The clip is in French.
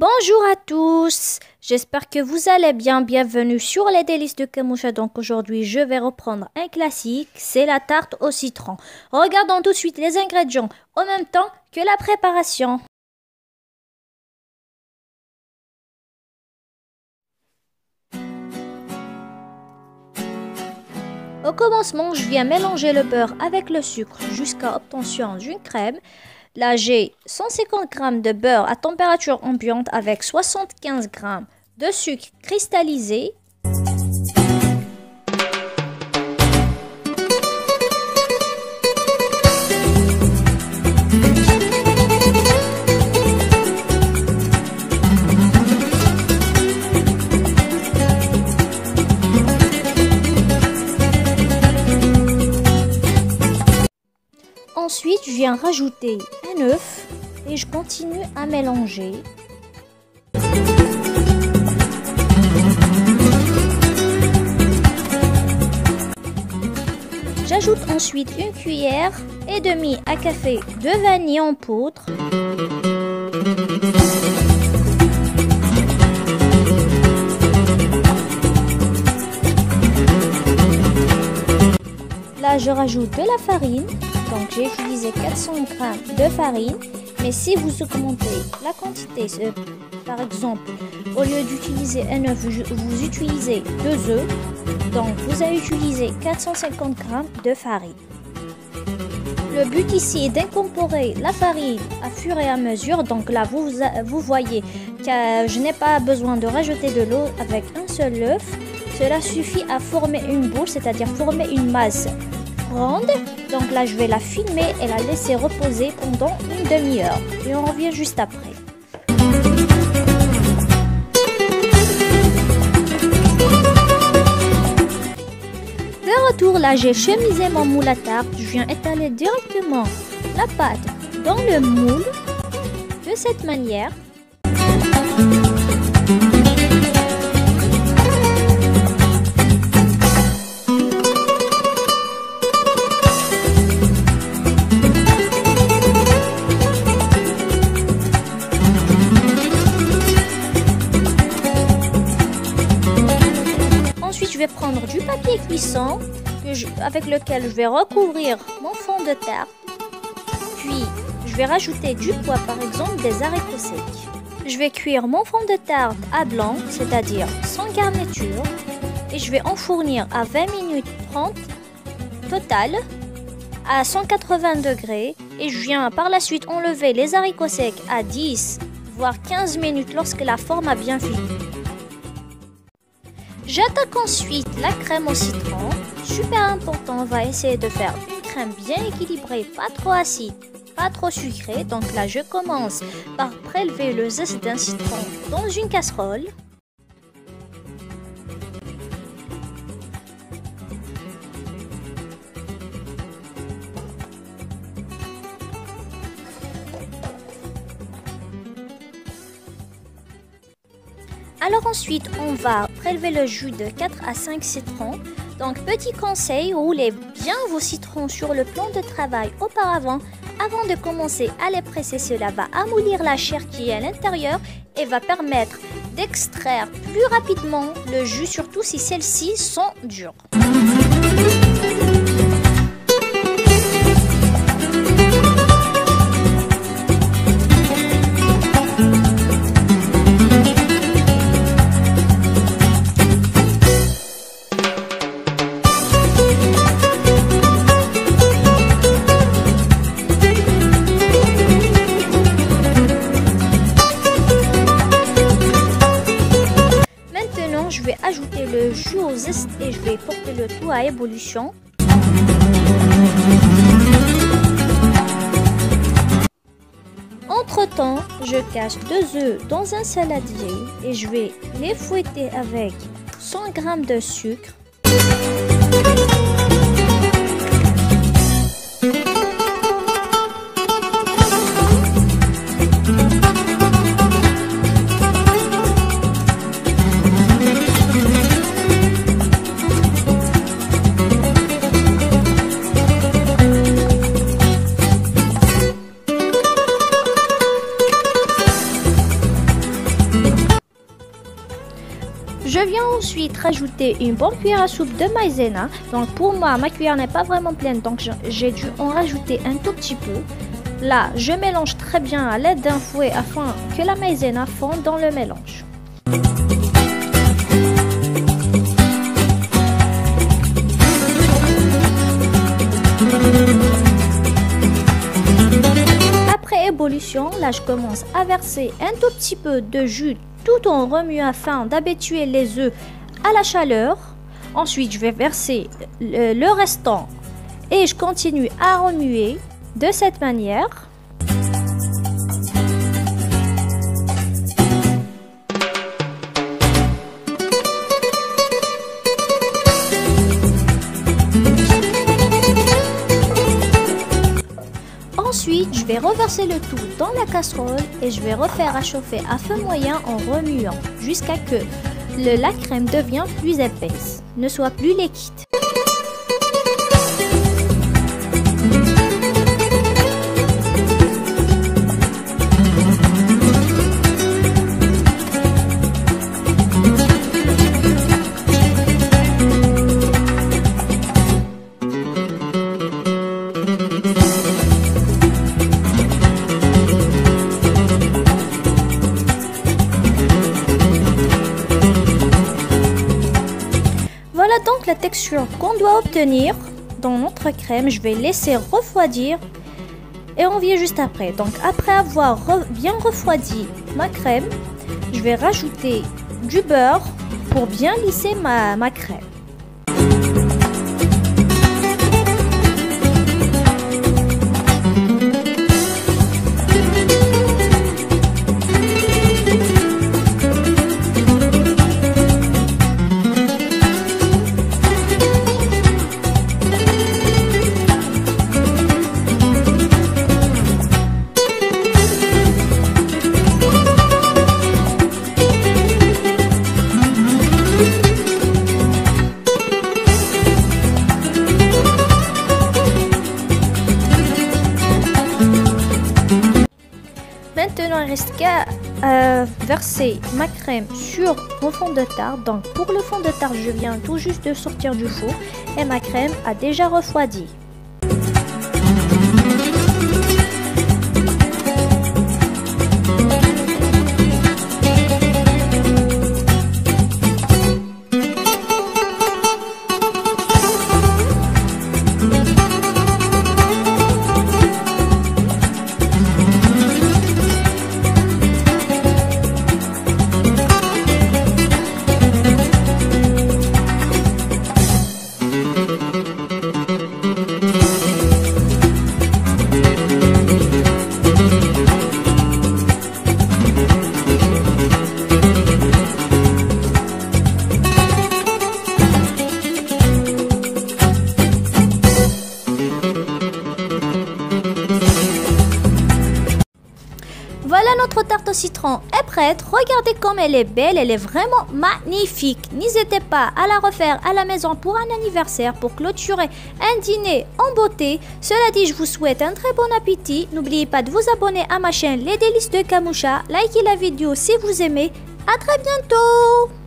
Bonjour à tous, j'espère que vous allez bien. Bienvenue sur les délices de Kemousha. Donc aujourd'hui je vais reprendre un classique, c'est la tarte au citron. Regardons tout de suite les ingrédients en même temps que la préparation. Au commencement, je viens mélanger le beurre avec le sucre jusqu'à obtention d'une crème. Là, j'ai 150 g de beurre à température ambiante avec 75 g de sucre cristallisé. Ensuite, je viens rajouter un œuf et je continue à mélanger. J'ajoute ensuite une cuillère et demie à café de vanille en poudre. Là, je rajoute de la farine. Donc j'ai utilisé 400 g de farine, mais si vous augmentez la quantité, par exemple, au lieu d'utiliser un œuf, vous utilisez 2 œufs, donc vous allez utiliser 450 g de farine. Le but ici est d'incorporer la farine à fur et à mesure, donc là vous voyez que je n'ai pas besoin de rajouter de l'eau avec un seul œuf, cela suffit à former une boule, c'est-à-dire former une masse ronde. Donc là je vais la filmer et la laisser reposer pendant une demi-heure et on revient juste après. De retour, là j'ai chemisé mon moule à tarte. Je viens étaler directement la pâte dans le moule de cette manière. Je vais prendre du papier cuisson avec lequel je vais recouvrir mon fond de tarte. Puis, je vais rajouter du pois, par exemple des haricots secs. Je vais cuire mon fond de tarte à blanc, c'est-à-dire sans garniture. Et je vais enfournir à 20 minutes 30 total à 180 degrés. Et je viens par la suite enlever les haricots secs à 10 voire 15 minutes lorsque la forme a bien fini. J'attaque ensuite la crème au citron. Super important, on va essayer de faire une crème bien équilibrée, pas trop acide, pas trop sucrée. Donc là, je commence par prélever le zeste d'un citron dans une casserole. Alors ensuite, on va prélever le jus de 4 à 5 citrons. Donc petit conseil, roulez bien vos citrons sur le plan de travail auparavant. Avant de commencer à les presser, cela va amollir la chair qui est à l'intérieur et va permettre d'extraire plus rapidement le jus, surtout si celles-ci sont dures. Je vais ajouter le jus au zeste et je vais porter le tout à ébullition. Entre temps, je casse 2 œufs dans un saladier et je vais les fouetter avec 100 g de sucre. Je viens ensuite rajouter une bonne cuillère à soupe de maïzena. Donc pour moi, ma cuillère n'est pas vraiment pleine, donc j'ai dû en rajouter un tout petit peu. Là, je mélange très bien à l'aide d'un fouet afin que la maïzena fonde dans le mélange. Après ébullition, là je commence à verser un tout petit peu de jus tout en remuant afin d'habituer les œufs à la chaleur. Ensuite, je vais verser le restant et je continue à remuer de cette manière. Ensuite, je vais reverser le tout dans la casserole et je vais refaire à chauffer à feu moyen en remuant jusqu'à que la crème devienne plus épaisse, ne soit plus liquide. Voilà donc la texture qu'on doit obtenir dans notre crème. Je vais laisser refroidir et on vient juste après. Donc après avoir bien refroidi ma crème, je vais rajouter du beurre pour bien lisser ma crème. Maintenant, il reste qu'à verser ma crème sur mon fond de tarte. Donc pour le fond de tarte, je viens tout juste de sortir du four et ma crème a déjà refroidi. Voilà, notre tarte au citron est prête. Regardez comme elle est belle, elle est vraiment magnifique. N'hésitez pas à la refaire à la maison pour un anniversaire, pour clôturer un dîner en beauté. Cela dit, je vous souhaite un très bon appétit. N'oubliez pas de vous abonner à ma chaîne Les Délices de Kamoucha. Likez la vidéo si vous aimez. À très bientôt.